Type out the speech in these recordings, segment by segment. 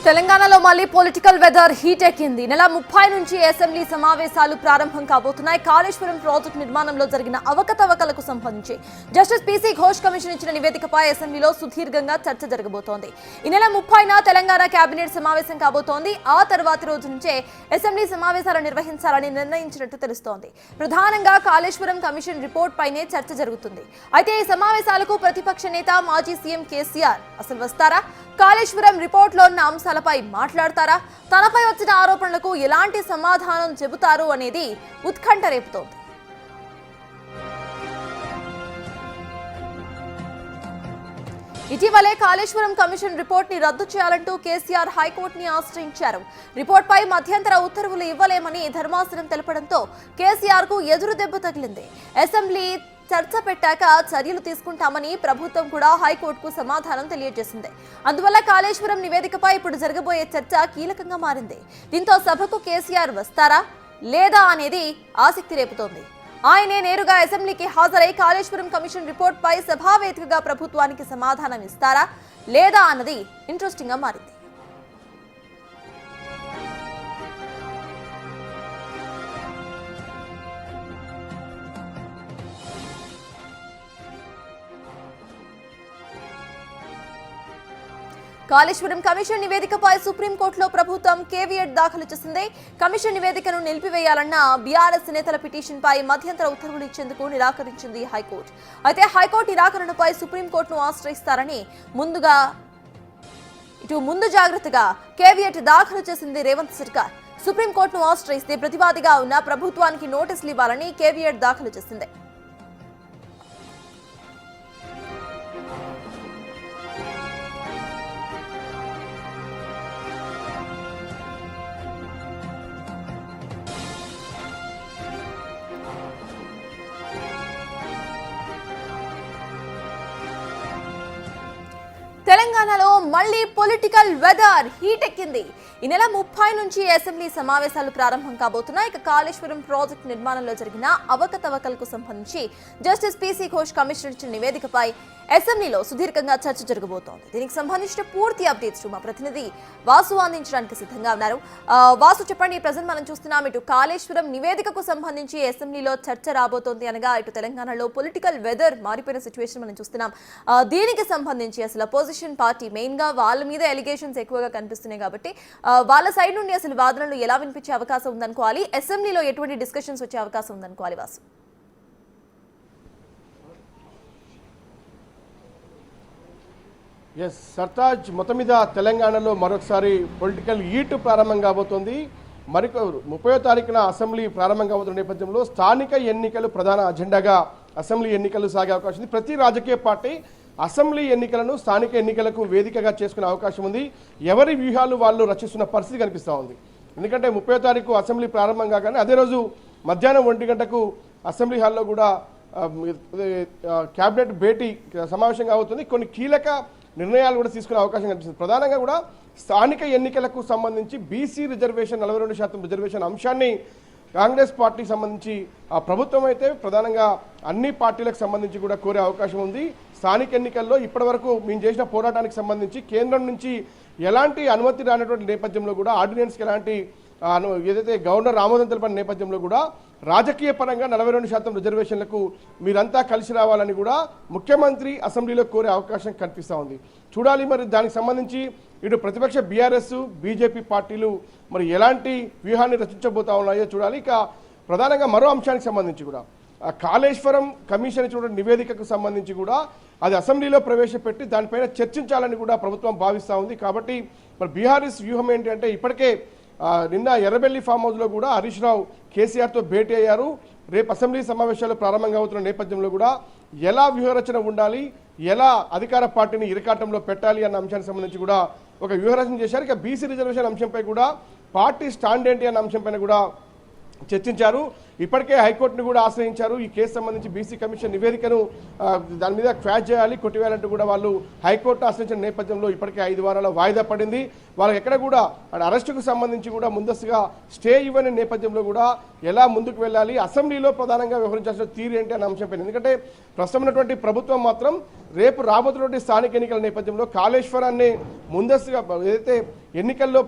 తెలంగాణలో మళ్ళీ political weather heat ఎక్కింది. నెల 30 నుంచి అసెంబ్లీ సమావేశాలు ప్రారంభం కాబోతున్నాయి. కాళేశ్వరం ప్రాజెక్టు నిర్మాణంలో జరిగిన అవకతవకలకు సంబంధించి జస్టిస్ పీసీ ఘోష్ కమిషన్ ఇచ్చిన నివేదికపై అసెంబ్లీలో సుదీర్ఘంగా చర్చ జరగబోతోంది. ఈ నెల 30న తెలంగాణ కేబినెట్ సమావేశం కాబోతోంది. ఆ తర్వాతి రోజు నుంచే అసెంబ్లీ సమావేశాలు నిర్వహించాలని నిర్ణయించినట్టు తెలుస్తోంది. ప్రధానంగా కాళేశ్వరం కమిషన్ రిపోర్ట్ పైనే చర్చ జరుగుతుంది. అయితే ఈ సమావేశాలకు ప్రతిపక్ష నేత మాజీ సీఎం కేసీఆర్ అసలు వస్తారా? కాళేశ్వరం రిపోర్ట్లో ఉన్న అంశాలపై మాట్లాడతారా? తనపై వచ్చిన ఆరోపణలకు ఎలాంటి సమాధానం చెబుతారు అనేది ఉత్కంఠ రేపుతోంది. ఇటీవలే కాళేశ్వరం కమిషన్ రిపోర్ట్ ని రద్దు చేయాలంటూ కేసీఆర్ హైకోర్టుని ఆశ్రయించారు. రిపోర్ట్ పై మధ్యంతర ఉత్తర్వులు ఇవ్వలేమని ధర్మాసనం తెలపడంతో కేసీఆర్ కు ఎదురు దెబ్బ తగిలింది. అసెంబ్లీ చర్చ పెట్టాక చర్యలు తీసుకుంటామని ప్రభుత్వం కూడా హైకోర్టుకు సమాధానం తెలియజేసింది. అందువల్ల కాళేశ్వరం నివేదికపై ఇప్పుడు జరగబోయే చర్చ కీలకంగా మారింది. దీంతో సభకు కేసీఆర్ వస్తారా లేదా అనేది ఆసక్తి రేపుతోంది. ఆయనే నేరుగా అసెంబ్లీకి హాజరై కాళేశ్వరం కమిషన్ రిపోర్ట్ పై సభావేదికగా ప్రభుత్వానికి సమాధానం ఇస్తారా లేదా అన్నది ఇంట్రెస్టింగ్ గా మారింది. కాళేశ్వరం కమిషన్ నివేదికపై సుప్రీంకోర్టులో ప్రభుత్వం కేవియట్ దాఖలు చేసింది. కమిషన్ నివేదికను నిలిపివేయాలన్న బీఆర్ఎస్ నేతల పిటిషన్ పై మధ్యంతర ఉత్తర్వులు ఇచ్చేందుకు నిరాకరించింది హైకోర్టు. అయితే హైకోర్టు నిరాకరణపై సుప్రీంకోర్టును ఆశ్రయిస్తారని ముందు జాగ్రత్తగా కేవియట్ దాఖలు చేసింది రేవంత్ సర్కార్. సుప్రీంకోర్టును ఆశ్రయిస్తే ప్రతివాదిగా ఉన్న ప్రభుత్వానికి నోటీసులు ఇవ్వాలని కేవియట్ దాఖలు చేసింది. తెలంగాణలో మళ్లీ పొలిటికల్ వెదర్ హీట్ ఎక్కింది. ఈ నెల 30 నుంచి అసెంబ్లీ సమావేశాలు ప్రారంభం కాబోతున్నాయి. ఇక కాళేశ్వరం ప్రాజెక్టు నిర్మాణంలో జరిగిన అవకతవకలకు సంబంధించి జస్టిస్ పీసీ ఘోష్ కమిషన్ ఇచ్చిన నివేదికపై అసెంబ్లీలో సుదీర్ఘంగా చర్చ జరగబోతోంది. దీనికి సంబంధించిన పూర్తి అప్డేట్స్ మా ప్రతినిధి వాసు అందించడానికి సిద్ధంగా ఉన్నారు. వాసు, చెప్పండి. ప్రజెంట్ మనం చూస్తున్నాం, ఇటు కాళేశ్వరం నివేదికకు సంబంధించి అసెంబ్లీలో చర్చ రాబోతోంది అనగా ఇటు తెలంగాణలో పొలిటికల్ వెదర్ మారిపోయిన సిచ్యువేషన్ మనం చూస్తున్నాం. దీనికి సంబంధించి అసలు అపోజిషన్ పార్టీ మెయిన్ గా వాళ్ళ మీద ఎలిగేషన్స్ ఎక్కువగా కనిపిస్తున్నాయి కాబట్టి వాళ్ళ సైడ్ నుండి అసలు వాదనలు ఎలా వినిపించే అవకాశం ఉందనుకోవాలి? అసెంబ్లీలో ఎటువంటి డిస్కషన్స్ వచ్చే అవకాశం ఉందనుకోవాలి వాసు? ఎస్ సర్తాజ్, మొత్తం మీద తెలంగాణలో మరొకసారి పొలిటికల్ హీట్ ప్రారంభం కాబోతోంది. 30వ తారీఖున అసెంబ్లీ ప్రారంభం కాబోతున్న నేపథ్యంలో స్థానిక ఎన్నికలు ప్రధాన అజెండాగా అసెంబ్లీ ఎన్నికలు సాగే అవకాశం ఉంది. ప్రతి రాజకీయ పార్టీ అసెంబ్లీ ఎన్నికలను స్థానిక ఎన్నికలకు వేదికగా చేసుకునే అవకాశం ఉంది. ఎవరి వ్యూహాలు వాళ్ళు రచిస్తున్న పరిస్థితి కనిపిస్తూ ఉంది. ఎందుకంటే 30వ తారీఖు అసెంబ్లీ ప్రారంభం కాగానే అదే రోజు మధ్యాహ్నం 1 గంటకు అసెంబ్లీ హాల్లో కూడా క్యాబినెట్ భేటీ సమావేశం కాబోతుంది. కొన్ని కీలక నిర్ణయాలు కూడా తీసుకునే అవకాశం కనిపిస్తుంది. ప్రధానంగా కూడా స్థానిక ఎన్నికలకు సంబంధించి బీసీ రిజర్వేషన్ 42% రిజర్వేషన్ అంశాన్ని కాంగ్రెస్ పార్టీకి సంబంధించి ఆ ప్రభుత్వం అయితే ప్రధానంగా అన్ని పార్టీలకు సంబంధించి కూడా కోరే అవకాశం ఉంది. స్థానిక ఎన్నికల్లో ఇప్పటివరకు మేము చేసిన పోరాటానికి సంబంధించి కేంద్రం నుంచి ఎలాంటి అనుమతి రానటువంటి నేపథ్యంలో కూడా ఆర్డినెన్స్కి ఎలాంటి ఏదైతే గవర్నర్ ఆమోదం తెలిపిన నేపథ్యంలో కూడా రాజకీయ పరంగా 42% రిజర్వేషన్లకు మీరంతా కలిసి రావాలని కూడా ముఖ్యమంత్రి అసెంబ్లీలో కోరే అవకాశం కనిపిస్తూ ఉంది. చూడాలి మరి దానికి సంబంధించి ఇటు ప్రతిపక్ష బీఆర్ఎస్ బీజేపీ పార్టీలు మరి ఎలాంటి వ్యూహాన్ని రచించబోతా ఉన్నాయో చూడాలి. ఇక ప్రధానంగా మరో అంశానికి సంబంధించి కూడా కాళేశ్వరం కమిషన్ ఇచ్చిన నివేదికకు సంబంధించి కూడా అది అసెంబ్లీలో ప్రవేశపెట్టి దానిపైన చర్చించాలని కూడా ప్రభుత్వం భావిస్తూ ఉంది. కాబట్టి మరి బీఆర్ఎస్ వ్యూహం ఏంటి అంటే ఇప్పటికే నిన్న ఎర్రబెల్లి ఫామ్ హౌస్లో కూడా హరీష్ రావు కేసీఆర్తో భేటీ అయ్యారు. రేపు అసెంబ్లీ సమావేశాలు ప్రారంభం అవుతున్న నేపథ్యంలో కూడా ఎలా వ్యూహరచన ఉండాలి, ఎలా అధికార పార్టీని ఇరకాటంలో పెట్టాలి అన్న అంశానికి సంబంధించి కూడా ఒక వ్యూహరచన చేశారు. ఇక బీసీ రిజర్వేషన్ అంశంపై కూడా పార్టీ స్టాండ్ ఏంటి అన్న అంశంపైన కూడా చర్చించారు. ఇప్పటికే హైకోర్టును కూడా ఆశ్రయించారు. ఈ కేసు సంబంధించి బీసీ కమిషన్ నివేదికను దాని మీద క్వాష్ చేయాలి, కొట్టివేయాలంటూ కూడా వాళ్ళు హైకోర్టు ఆశ్రయించిన నేపథ్యంలో ఇప్పటికే 5 వారాల వాయిదా పడింది. వాళ్ళకి ఎక్కడ కూడా అరెస్టుకు సంబంధించి కూడా ముందస్తుగా స్టే ఇవ్వని నేపథ్యంలో కూడా ఎలా ముందుకు వెళ్ళాలి, అసెంబ్లీలో ప్రధానంగా వ్యవహరించాల్సిన తీరు ఏంటి అనే అంశంపై, ఎందుకంటే ప్రస్తుతం ఉన్నటువంటి ప్రభుత్వం మాత్రం రేపు రాబోతున్నటువంటి స్థానిక ఎన్నికల నేపథ్యంలో కాళేశ్వరాన్ని ముందస్తుగా ఏదైతే ఎన్నికల్లో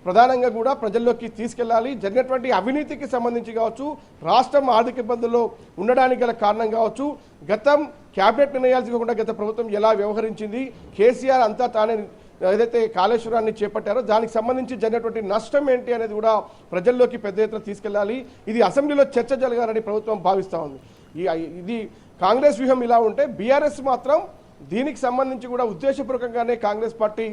ప్రధానంగా కూడా ప్రజల్లోకి తీసుకెళ్లాలి, జరిగినటువంటి అవినీతికి సంబంధించి కావచ్చు, రాష్ట్రం ఆర్థిక ఇబ్బందుల్లో ఉండడానికి గల కారణం కావచ్చు, గతం క్యాబినెట్ నిర్ణయాలు తీసుకోకుండా గత ప్రభుత్వం ఎలా వ్యవహరించింది, కేసీఆర్ అంతా తానే ఏదైతే కాళేశ్వరాన్ని చేపట్టారో దానికి సంబంధించి జరిగినటువంటి నష్టం ఏంటి అనేది కూడా ప్రజల్లోకి పెద్ద ఎత్తున తీసుకెళ్లాలి. ఇది అసెంబ్లీలో చర్చ జరగాలని ప్రభుత్వం భావిస్తూ ఉంది. ఇది కాంగ్రెస్ వ్యూహం ఇలా ఉంటే, బీఆర్ఎస్ మాత్రం దీనికి సంబంధించి కూడా ఉద్దేశపూర్వకంగానే కాంగ్రెస్ పార్టీ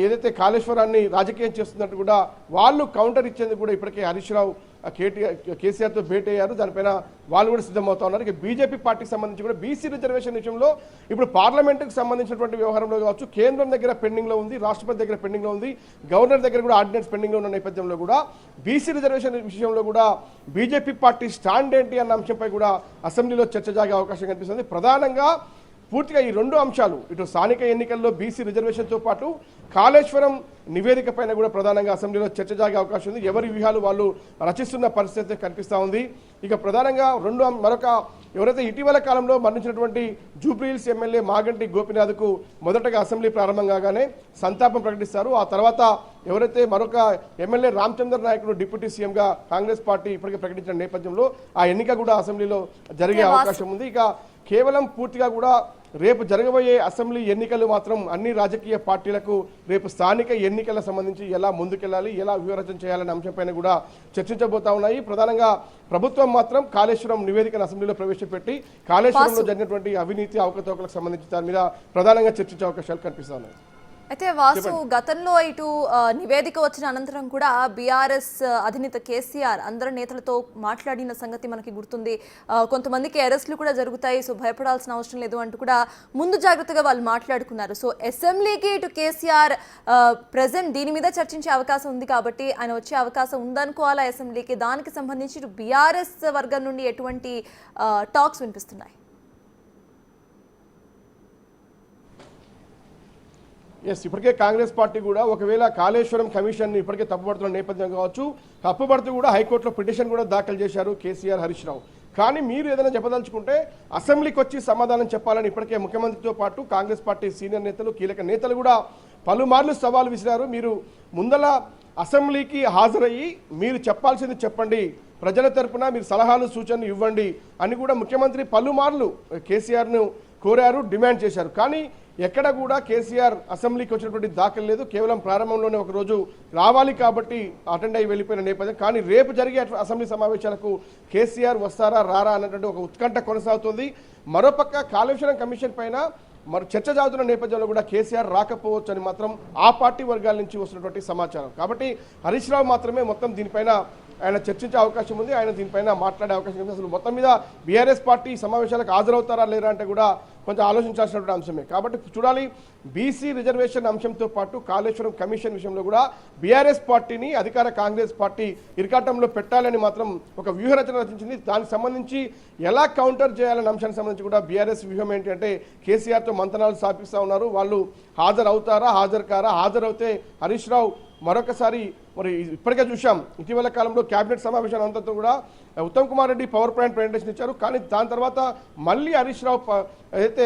ఏదైతే కాళేశ్వరాన్ని రాజకీయం చేస్తున్నట్టు కూడా వాళ్ళు కౌంటర్ ఇచ్చేందుకు కూడా ఇప్పటికే హరీష్ రావు కేసీఆర్తో భేటీ అయ్యారు. దానిపైన వాళ్ళు కూడా సిద్ధమవుతా ఉన్నారు. ఇక బీజేపీ పార్టీకి సంబంధించి కూడా బీసీ రిజర్వేషన్ విషయంలో ఇప్పుడు పార్లమెంటుకు సంబంధించినటువంటి వ్యవహారంలో కావచ్చు, కేంద్రం దగ్గర పెండింగ్లో ఉంది, రాష్ట్రపతి దగ్గర పెండింగ్లో ఉంది, గవర్నర్ దగ్గర కూడా ఆర్డినెన్స్ పెండింగ్లో ఉన్న నేపథ్యంలో కూడా బీసీ రిజర్వేషన్ విషయంలో కూడా బీజేపీ పార్టీ స్టాండ్ ఏంటి అన్న అంశంపై కూడా అసెంబ్లీలో చర్చ జరిగే అవకాశం కనిపిస్తుంది. ప్రధానంగా పూర్తిగా ఈ 2 అంశాలు, ఇటు స్థానిక ఎన్నికల్లో బీసీ రిజర్వేషన్తో పాటు కాళేశ్వరం నివేదిక పైన కూడా ప్రధానంగా అసెంబ్లీలో చర్చ జరిగే అవకాశం ఉంది. ఎవరి వ్యూహాలు వాళ్ళు రచిస్తున్న పరిస్థితి కనిపిస్తూ ఉంది. ఇక ప్రధానంగా మరొక ఎవరైతే ఇటీవల కాలంలో మరణించినటువంటి జూబ్లీహిల్స్ ఎమ్మెల్యే మాగంటి గోపీనాథ్కు మొదటగా అసెంబ్లీ ప్రారంభం కాగానే సంతాపం ప్రకటిస్తారు. ఆ తర్వాత ఎవరైతే మరొక ఎమ్మెల్యే రామచంద్ర నాయకుడు డిప్యూటీ సీఎంగా కాంగ్రెస్ పార్టీ ఇప్పటికే ప్రకటించిన నేపథ్యంలో ఆ ఎన్నిక కూడా అసెంబ్లీలో జరిగే అవకాశం ఉంది. ఇక కేవలం పూర్తిగా కూడా రేపు జరగబోయే అసెంబ్లీ ఎన్నికలు మాత్రం అన్ని రాజకీయ పార్టీలకు రేపు స్థానిక ఎన్నికల సంబంధించి ఎలా ముందుకెళ్లాలి, ఎలా వ్యూహరచన చేయాలనే అంశంపైన కూడా చర్చించబోతా ఉన్నాయి. ప్రధానంగా ప్రభుత్వం మాత్రం కాళేశ్వరం నివేదికను అసెంబ్లీలో ప్రవేశపెట్టి కాళేశ్వరంలో జరిగినటువంటి అవినీతి అవకతవకలకు సంబంధించి దాని మీద ప్రధానంగా చర్చించే అవకాశాలు కనిపిస్తా ఉన్నాయి. అయితే వాసు, గతంలో ఇటు నివేదిక వచ్చిన అనంతరం కూడా బీఆర్ఎస్ అధినేత కేసీఆర్ అందరి నేతలతో మాట్లాడిన సంగతి మనకి గుర్తుంది. కొంతమందికి అరెస్టులు కూడా జరుగుతాయి, సో భయపడాల్సిన అవసరం లేదు అంటూ కూడా ముందు జాగ్రత్తగా వాళ్ళు మాట్లాడుకున్నారు. సో అసెంబ్లీకి ఇటు కేసీఆర్ ప్రెజెంట్ దీని మీద చర్చించే అవకాశం ఉంది కాబట్టి ఆయన వచ్చే అవకాశం ఉందనుకోవాలా అసెంబ్లీకి. దానికి సంబంధించి ఇటు బీఆర్ఎస్ వర్గం నుండి ఎటువంటి టాక్స్ వినిపిస్తున్నాయి? ఇప్పటికే కాంగ్రెస్ పార్టీ కూడా ఒకవేళ కాళేశ్వరం కమిషన్ ఇప్పటికే తప్పుపడుతున్న నేపథ్యం కావచ్చు, తప్పుపడుతూ కూడా హైకోర్టులో పిటిషన్ కూడా దాఖలు చేశారు కేసీఆర్, హరీష్ రావు. కానీ మీరు ఏదైనా చెప్పదలుచుకుంటే అసెంబ్లీకి వచ్చి సమాధానం చెప్పాలని ఇప్పటికే ముఖ్యమంత్రితో పాటు కాంగ్రెస్ పార్టీ సీనియర్ నేతలు, కీలక నేతలు కూడా పలుమార్లు సవాల్ విసిరారు. మీరు ముందల అసెంబ్లీకి హాజరయ్యి మీరు చెప్పాల్సింది చెప్పండి, ప్రజల తరపున మీరు సలహాలు సూచనలు ఇవ్వండి అని కూడా ముఖ్యమంత్రి పలుమార్లు కేసీఆర్ను కోరారు, డిమాండ్ చేశారు. కానీ ఎక్కడ కూడా కేసీఆర్ అసెంబ్లీకి వచ్చినటువంటి దాఖలు లేదు. కేవలం ప్రారంభంలోనే ఒక రోజు రావాలి కాబట్టి అటెండ్ అయ్యి వెళ్ళిపోయిన నేపథ్యం. కానీ రేపు జరిగే అసెంబ్లీ సమావేశాలకు కేసీఆర్ వస్తారా రారా అన్నటువంటి ఒక ఉత్కంఠ కొనసాగుతుంది. మరోపక్క కాళేశ్వరం కమిషన్ పైన చర్చ జరుగుతున్న నేపథ్యంలో కూడా కేసీఆర్ రాకపోవచ్చు అని మాత్రం ఆ పార్టీ వర్గాల నుంచి వస్తున్నటువంటి సమాచారం. కాబట్టి హరీష్ రావు మాత్రమే మొత్తం దీనిపైన ఆయన చర్చించే అవకాశం ఉంది, ఆయన దీనిపైన మాట్లాడే అవకాశం ఉంది. అసలు మొత్తం మీద బీఆర్ఎస్ పార్టీ సమావేశాలకు హాజరవుతారా లేరా అంటే కూడా కొంచెం ఆలోచించాల్సినటువంటి అంశమే. కాబట్టి చూడాలి, బీసీ రిజర్వేషన్ అంశంతో పాటు కాళేశ్వరం కమిషన్ విషయంలో కూడా బీఆర్ఎస్ పార్టీని అధికార కాంగ్రెస్ పార్టీ ఇరకాటంలో పెట్టాలని మాత్రం ఒక వ్యూహరచన రచించింది. దానికి సంబంధించి ఎలా కౌంటర్ చేయాలనే అంశానికి సంబంధించి కూడా బీఆర్ఎస్ వ్యూహం ఏంటి అంటే కేసీఆర్తో మంతనాలు సాగిస్తూ ఉన్నారు. వాళ్ళు హాజరవుతారా, హాజరు కారా, హాజరవుతే హరీష్ రావు మరొకసారి మరి ఇప్పటికే చూసాం ఇటీవల కాలంలో కేబినెట్ సమావేశం అంతతో కూడా Uttam Kumar Reddy power point presentation ఇచ్చారు. కానీ దాని తర్వాత మళ్ళీ హరీష్ రావు అయితే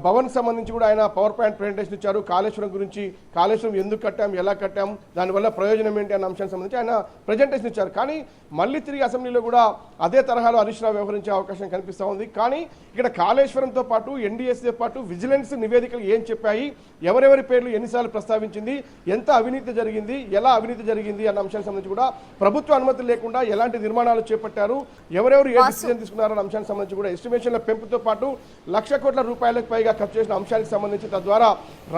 భవన్ సంబంధించి కూడా ఆయన పవర్ పాయింట్ ప్రజెంటేషన్ ఇచ్చారు. కాళేశ్వరం గురించి, కాళేశ్వరం ఎందుకు కట్టాం, ఎలా కట్టాం, దానివల్ల ప్రయోజనం ఏంటి అన్న అంశానికి సంబంధించి ఆయన ప్రజెంటేషన్ ఇచ్చారు. కానీ మళ్ళీ తిరిగి అసెంబ్లీలో కూడా అదే తరహాలో హరీష్ రావు వ్యవహరించే అవకాశం కనిపిస్తూ ఉంది. కానీ ఇక్కడ కాళేశ్వరంతో పాటు ఎన్డీఎస్తో పాటు విజిలెన్స్ నివేదికలు ఏం చెప్పాయి, ఎవరెవరి పేర్లు ఎన్నిసార్లు ప్రస్తావించింది, ఎంత అవినీతి జరిగింది, ఎలా అవినీతి జరిగింది అన్న అంశానికి సంబంధించి కూడా ప్రభుత్వ అనుమతి లేకుండా ఎలాంటి నిర్మాణాలు చేపట్టారు, ఎవరెవరు ఏ డిసిజన్ తీసుకున్నారన్న అంశానికి సంబంధించి కూడా ఎస్టిమేషన్ల పెంపుతో పాటు ₹1,00,00,000 కోట్లకు పైగా ఖర్చు చేసిన అంశానికి సంబంధించి తద్వారా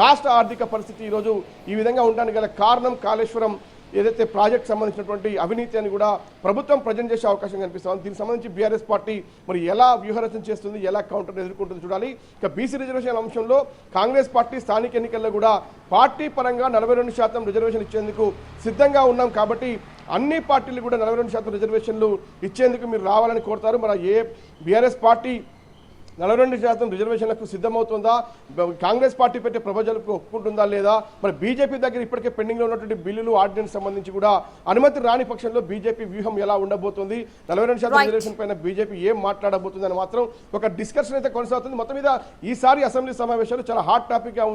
రాష్ట్ర ఆర్థిక పరిస్థితి ఈరోజు ఈ విధంగా ఉండడానికి గల కారణం కాళేశ్వరం ఏదైతే ప్రాజెక్ట్ సంబంధించినటువంటి అవినీతి అని కూడా ప్రభుత్వం ప్రజెంట్ చేసే అవకాశం కనిపిస్తుంది. దీనికి సంబంధించి బీఆర్ఎస్ పార్టీ మరి ఎలా వ్యూహరచన చేస్తుంది, ఎలా కౌంటర్ ఎదుర్కొంటుంది చూడాలి. ఇక బీసీ రిజర్వేషన్ అంశంలో కాంగ్రెస్ పార్టీ స్థానిక ఎన్నికల్లో కూడా పార్టీ పరంగా 42% రిజర్వేషన్ ఇచ్చేందుకు సిద్ధంగా ఉన్నాం కాబట్టి అన్ని పార్టీలు కూడా 42% రిజర్వేషన్లు ఇచ్చేందుకు మీరు రావాలని కోరుతారు. మరి ఏ బీఆర్ఎస్ పార్టీ 42% రిజర్వేషన్లకు సిద్ధమవుతుందా, కాంగ్రెస్ పార్టీ పెట్టే ప్రపోజల్కు ఒప్పుకుంటుందా లేదా, మరి బీజేపీ దగ్గర ఇప్పటికే పెండింగ్లో ఉన్నటువంటి బిల్లులు ఆర్డినెన్స్ సంబంధించి కూడా అనుమతి రాని పక్షంలో బీజేపీ వ్యూహం ఎలా ఉండబోతుంది, 42% రిజర్వేషన్ పైన బీజేపీ ఏం మాట్లాడబోతుంది అని మాత్రం ఒక డిస్కషన్ అయితే కొనసాగుతుంది. మొత్తం మీద ఈసారి అసెంబ్లీ సమావేశాలు చాలా హాట్ టాపిక్గా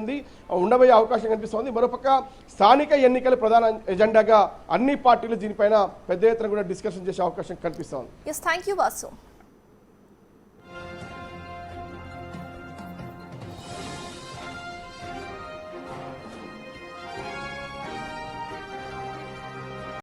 ఉండబోయే అవకాశం కనిపిస్తోంది. మరోపక్క స్థానిక ఎన్నికలు ప్రధాన ఎజెండాగా అన్ని పార్టీలు దీనిపైన పెద్ద ఎత్తున కూడా డిస్కషన్ చేసే అవకాశం కనిపిస్తోంది. Yes, thank you, Vasu.